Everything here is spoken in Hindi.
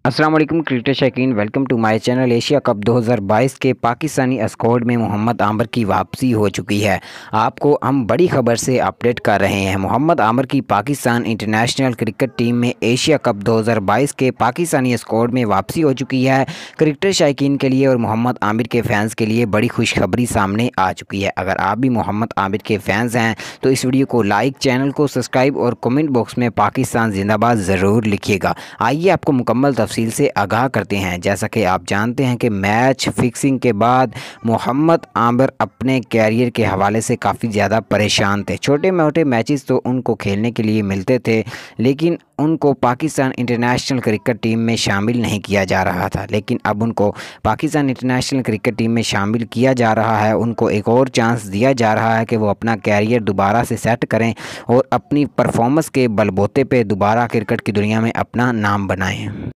अस्सलाम वालेकुम क्रिकेट शौकीन, welcome to my channel. Asia cup 2022 के पाकिस्तानी स्क्वाड में मोहम्मद आमिर की वापसी हो चुकी है। आपको हम बड़ी खबर से अपडेट कर रहे हैं। मोहम्मद आमिर की पाकिस्तान इंटरनेशनल क्रिकेट टीम में एशिया कप 2022 के पाकिस्तानी स्क्वाड में वापसी हो चुकी है। क्रिकेट शौकीन के लिए और मोहम्मद आमिर के फैंस के लिए बड़ी खुशखबरी सामने आ चुकी है। अगर आप भी मोहम्मद आमिर के फैंस हैं तो इस वीडियो को लाइक, चैनल को सब्सक्राइब और कमेंट बॉक्स में पाकिस्तान जिंदाबाद ज़रूर लिखिएगा। आइए आपको मुकम्मल तफसील से आगाह करते हैं। जैसा कि आप जानते हैं कि मैच फिक्सिंग के बाद मोहम्मद आमिर अपने कैरियर के हवाले से काफ़ी ज़्यादा परेशान थे। छोटे मोटे मैचेस तो उनको खेलने के लिए मिलते थे, लेकिन उनको पाकिस्तान इंटरनेशनल क्रिकेट टीम में शामिल नहीं किया जा रहा था। लेकिन अब उनको पाकिस्तान इंटरनेशनल क्रिकेट टीम में शामिल किया जा रहा है। उनको एक और चांस दिया जा रहा है कि वो अपना कैरियर दोबारा से सेट करें और अपनी परफॉर्मेंस के बलबूते पे दोबारा क्रिकेट की दुनिया में अपना नाम बनाएं।